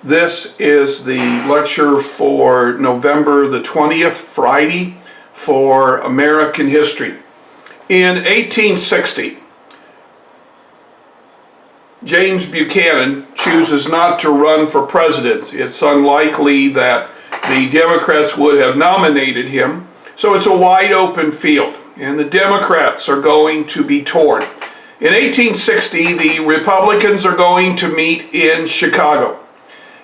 This is the lecture for November the 20th, Friday, for American history. In 1860, James Buchanan chooses not to run for president. It's unlikely that the Democrats would have nominated him, so it's a wide open field, and the Democrats are going to be torn. In 1860, the Republicans are going to meet in Chicago,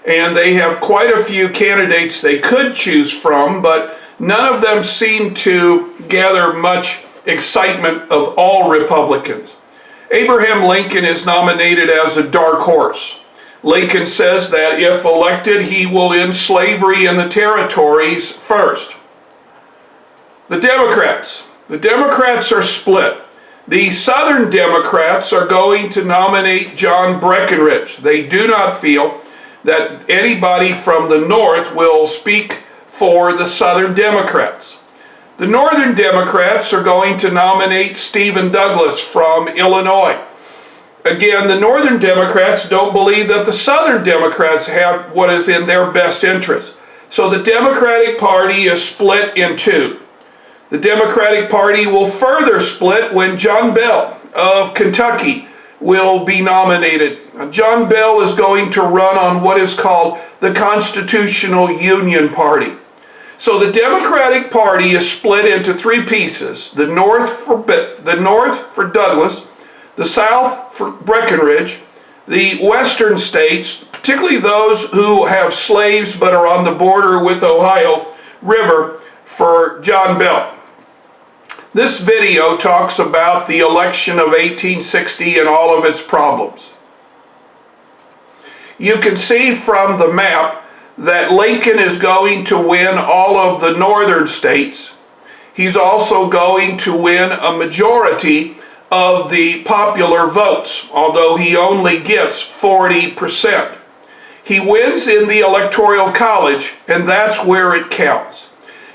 and they have quite a few candidates they could choose from, but none of them seem to gather much excitement of all Republicans. Abraham Lincoln is nominated as a dark horse. Lincoln says that if elected, he will end slavery in the territories first. The Democrats are split. The Southern Democrats are going to nominate John Breckinridge. They do not feel that anybody from the North will speak for the Southern Democrats. The Northern Democrats are going to nominate Stephen Douglas from Illinois. Again, the Northern Democrats don't believe that the Southern Democrats have what is in their best interest. So the Democratic Party is split in two. The Democratic Party will further split when John Bell of Kentucky will be nominated. Now, John Bell is going to run on what is called the Constitutional Union Party. So the Democratic Party is split into three pieces: the North for Douglas, the South for Breckinridge, the Western states, particularly those who have slaves but are on the border with Ohio River, for John Bell. This video talks about the election of 1860 and all of its problems. You can see from the map that Lincoln is going to win all of the northern states. He's also going to win a majority of the popular votes, although he only gets 40%. He wins in the Electoral College, and that's where it counts.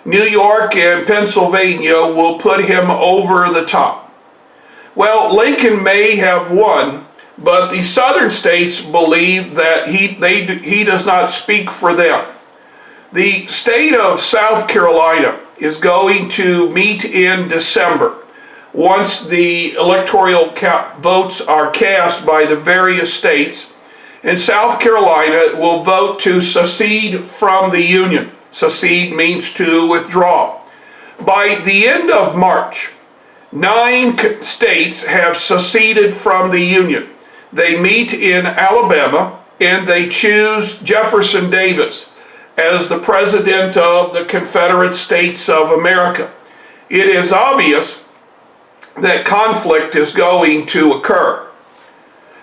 New York and Pennsylvania will put him over the top. Well, Lincoln may have won, but the southern states believe that he does not speak for them. The state of South Carolina is going to meet in December, once the electoral votes are cast by the various states, and South Carolina will vote to secede from the Union. Secede means to withdraw. By the end of March, 9 states have seceded from the Union. They meet in Alabama, and they choose Jefferson Davis as the President of the Confederate States of America. It is obvious that conflict is going to occur.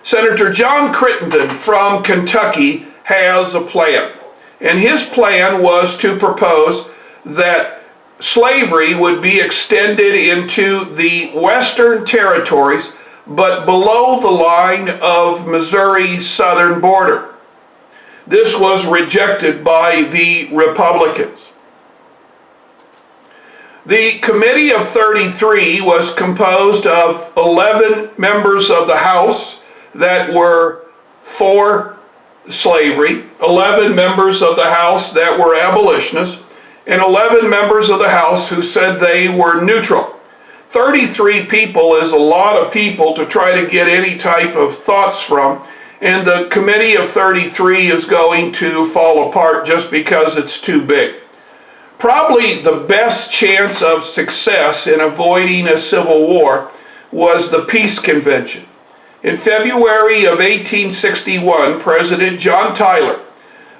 Senator John Crittenden from Kentucky has a plan, and his plan was to propose that slavery would be extended into the western territories, but below the line of Missouri's southern border. This was rejected by the Republicans. The Committee of 33 was composed of 11 members of the House that were for slavery, 11 members of the House that were abolitionists, and 11 members of the House who said they were neutral. 33 people is a lot of people to try to get any type of thoughts from, and the Committee of 33 is going to fall apart just because it's too big. Probably the best chance of success in avoiding a civil war was the Peace Convention. In February of 1861, President John Tyler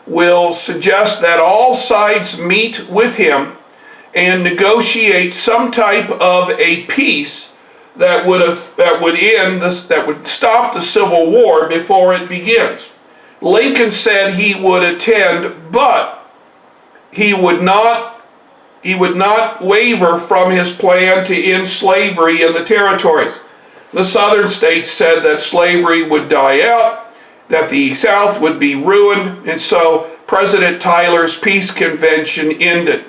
will suggest that all sides meet with him and negotiate some type of a peace that would stop the Civil War before it begins. Lincoln said he would attend, but he would not waver from his plan to end slavery in the territories. The southern states said that slavery would die out, that the South would be ruined, and so President Tyler's Peace Convention ended.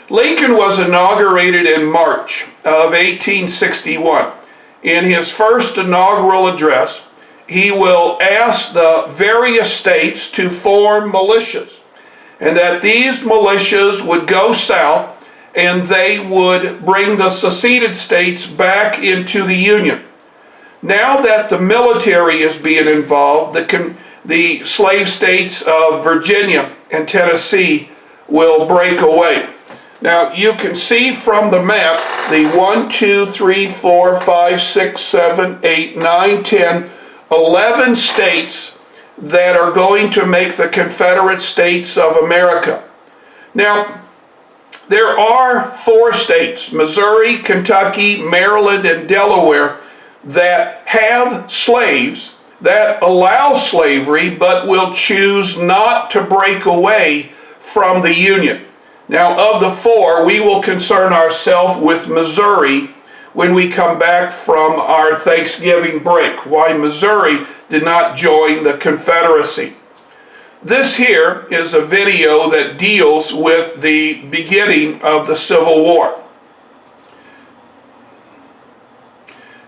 Lincoln was inaugurated in March of 1861. In his first inaugural address, he will ask the various states to form militias, and that these militias would go south and they would bring the seceded states back into the Union. Now that the military is being involved, the slave states of Virginia and Tennessee will break away. Now you can see from the map the 1, 2, 3, 4, 5, 6, 7, 8, 9, 10, 11 states that are going to make the Confederate States of America. Now, there are 4 states, Missouri, Kentucky, Maryland, and Delaware, that have slaves, that allow slavery, but will choose not to break away from the Union. Now, of the 4, we will concern ourselves with Missouri when we come back from our Thanksgiving break, why Missouri did not join the Confederacy. This here is a video that deals with the beginning of the Civil War.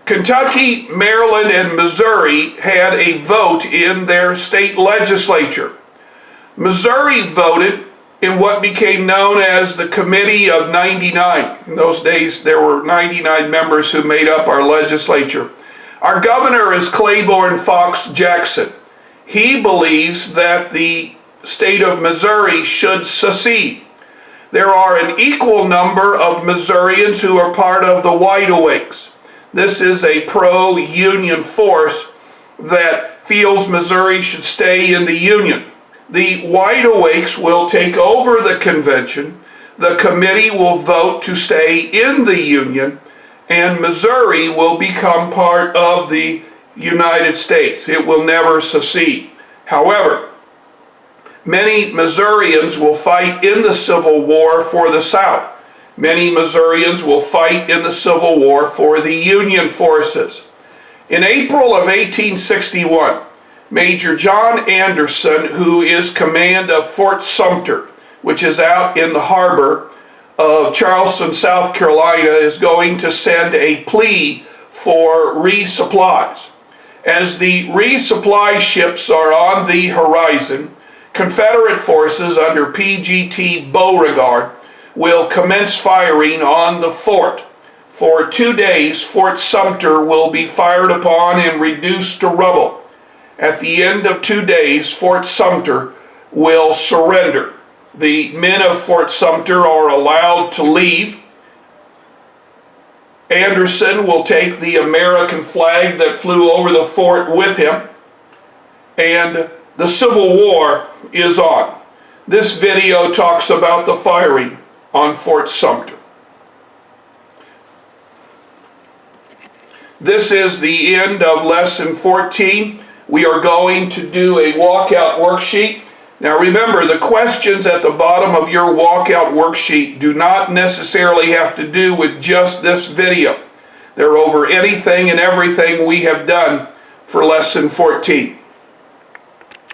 Kentucky, Maryland, and Missouri had a vote in their state legislature. Missouri voted in what became known as the Committee of 99. In those days, there were 99 members who made up our legislature. Our governor is Claiborne Fox Jackson. He believes that the state of Missouri should secede. There are an equal number of Missourians who are part of the Wide Awakes. This is a pro-Union force that feels Missouri should stay in the Union. The Wide Awakes will take over the convention. The committee will vote to stay in the Union, and Missouri will become part of the United States. It will never secede. However, many Missourians will fight in the Civil War for the South. Many Missourians will fight in the Civil War for the Union forces. In April of 1861, Major John Anderson, who is command of Fort Sumter, which is out in the harbor of Charleston, South Carolina, is going to send a plea for resupplies. As the resupply ships are on the horizon, Confederate forces under PGT Beauregard will commence firing on the fort. For 2 days, Fort Sumter will be fired upon and reduced to rubble. At the end of 2 days, Fort Sumter will surrender. The men of Fort Sumter are allowed to leave. Anderson will take the American flag that flew over the fort with him, and the Civil War is on. This video talks about the firing on Fort Sumter. This is the end of lesson 14. We are going to do a walkout worksheet. Now remember, the questions at the bottom of your walkout worksheet do not necessarily have to do with just this video. They're over anything and everything we have done for lesson 14.